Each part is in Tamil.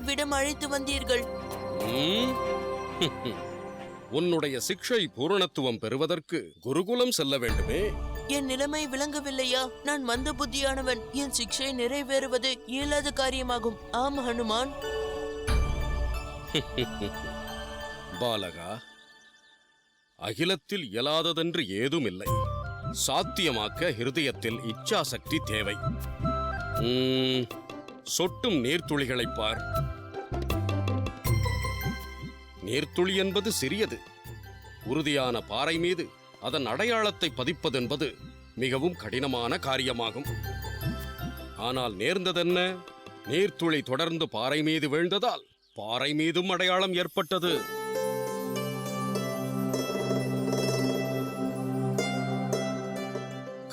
இவ்விடம் அழைத்து வந்தீர்கள்? உன்னுடைய சிக்ஷை பூரணத்துவம் பெறுவதற்கு குருகுலம் செல்ல வேண்டுமே. என் நிலைமை விளங்கவில்லையா? நான் மந்த புத்தியானவன். என் சிக்ஷை நிறைவேறுவது இயலாத காரியமாகும். ஆம் ஹனுமான். பாலகா, அகிலத்தில் இயலாததென்று ஏதும் இல்லை. சாத்தியமாக்க ஹிருதயத்தில் இச்சா சக்தி தேவை. சொட்டும் நீர்த்துளிகளை பார். நீர்த்துளி என்பது சிறியது. உறுதியான பாறை மீது அதன் அடையாளத்தை பதிப்பதென்பது மிகவும் கடினமான காரியமாகும். ஆனால் நேர்ந்ததென்ன? நீர்த்துளி தொடர்ந்து பாறை மீது வீழ்ந்ததால் பாறை மீதும் அடையாளம் ஏற்பட்டது.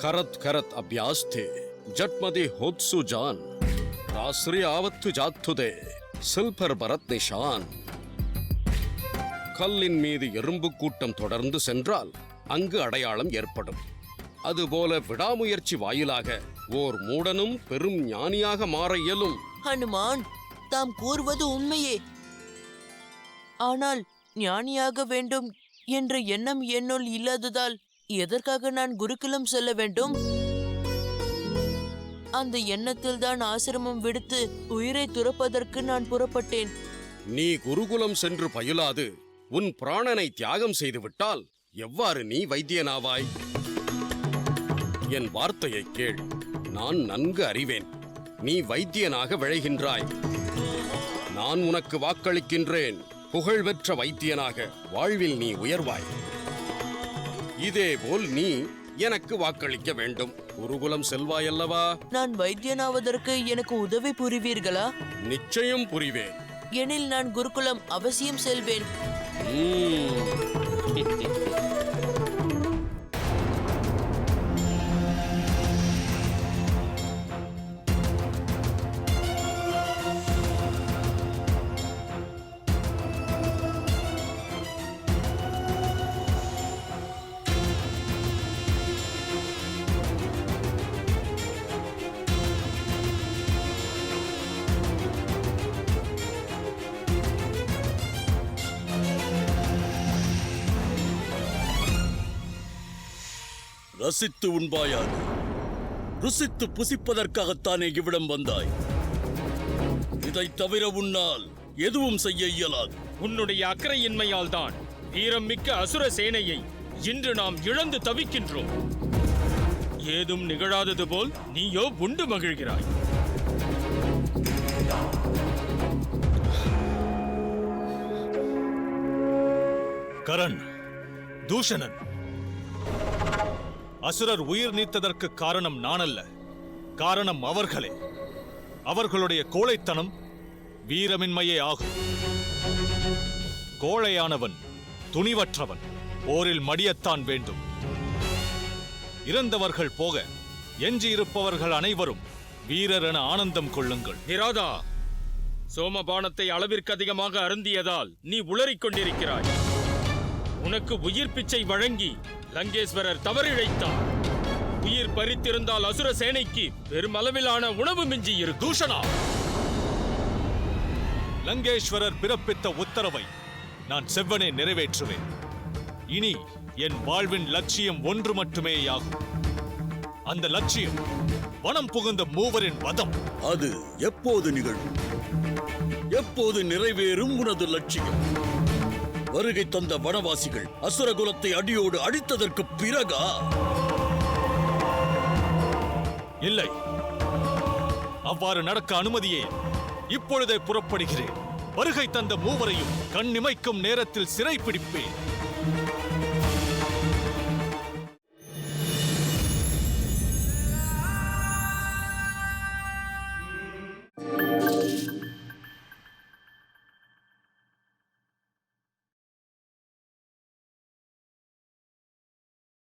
கரத் கரத் அபியாஸ்தே ஜட்மதி ஹோத்சு ஜான் ராஸ்ரி ஆவத்து ஜாத்துதே சில்பர் பரத் நிஷான். கல்லின் மீது எறும்பு கூட்டம் தொடர்ந்து சென்றால் அங்கு அடையாளம் ஏற்படும். அதுபோல விடாமுயற்சி வாயிலாக ஓர் மூடனும் பெரும் ஞானியாக மாற இயலும். ஹனுமான், தாம் கூறுவது உண்மையே. ஆனால் ஞானியாக வேண்டும் என்ற எண்ணம் என்னுள் இல்லாததால் எதற்காக நான் குருகுலம் செல்ல வேண்டும்? அந்த எண்ணத்தில் தான் ஆசிரமம் விடுத்து உயிரை துறப்பதற்கு நான் புறப்பட்டேன். நீ குருகுலம் சென்று பயிலாது உன் பிராணனை தியாகம் செய்துவிட்டால் எவ்வாறு நீ வைத்தியனாவாய்? என் வார்த்தையை கேள். நான் நன்கு அறிவேன். நீ வைத்தியனாக விளைகின்றாய். நான் உனக்கு வாக்களிக்கின்றேன். புகழ்பெற்ற வைத்தியனாக வாழ்வில் நீ உயர்வாய். இதேபோல் நீ எனக்கு வாக்களிக்க வேண்டும். குருகுலம் செல்வாயல்லவா? நான் வைத்தியனாவதற்கு எனக்கு உதவி புரிவீர்களா? நிச்சயம் புரிவேன். எனில் நான் குருகுலம் அவசியம் செல்வேன். ரசித்து உண்பாயாது, ருசித்து புசிப்பதற்காகத்தானே இவ்விடம் வந்தாய். இதை தவிர உன்னால் எதுவும் செய்ய இயலாது. உன்னுடைய அக்கறையின்மையால் தான் வீரம் மிக்க அசுர சேனையை இன்று நாம் இழந்து தவிக்கின்றோம். ஏதும் நிகழாதது போல் நீயோ உண்டு மகிழ்கிறாய். கரண், தூஷணன், அசுரர் உயிர் நீத்ததற்கு காரணம் நானல்ல, காரணம் அவர்களே. அவர்களுடைய கோழைத்தனம் வீரமின்மையே ஆகும். கோழையானவன் துணிவற்றவன், போரில் மடியத்தான் வேண்டும். இறந்தவர்கள் போக எஞ்சியிருப்பவர்கள் அனைவரும் வீரர் என ஆனந்தம் கொள்ளுங்கள். நிராதா, சோமபானத்தை அளவிற்கு அதிகமாக அருந்தியதால் நீ உளறிக் கொண்டிருக்கிறாய். உனக்கு உயிர் பிச்சை வழங்கி லங்கேஸ்வரர் தவறிழைத்தார். உயிர் பறித்திருந்தால் அசுர சேனைக்கு பெருமளவிலான உணவு மிஞ்சி இரு. தூஷணா, லங்கேஸ்வரர் பிறப்பித்த உத்தரவை நான் செவ்வனே நிறைவேற்றுவேன். இனி என் வாழ்வின் லட்சியம் ஒன்று மட்டுமேயாகும். அந்த லட்சியம் வனம் புகுந்த மூவரின் வதம். அது எப்போது நிகழும்? எப்போது நிறைவேறும் உனது லட்சியம்? வருகை தந்த வனவாசிகள் அசுரகுலத்தை அடியோடு அழித்ததற்கு பிறகா? இல்லை, அவ்வாறு நடக்க அனுமதியே. இப்பொழுதே புறப்படுகிறேன். வருகை தந்த மூவரையும் கண்ணிமைக்கும் நேரத்தில் சிறை பிடிப்பேன்.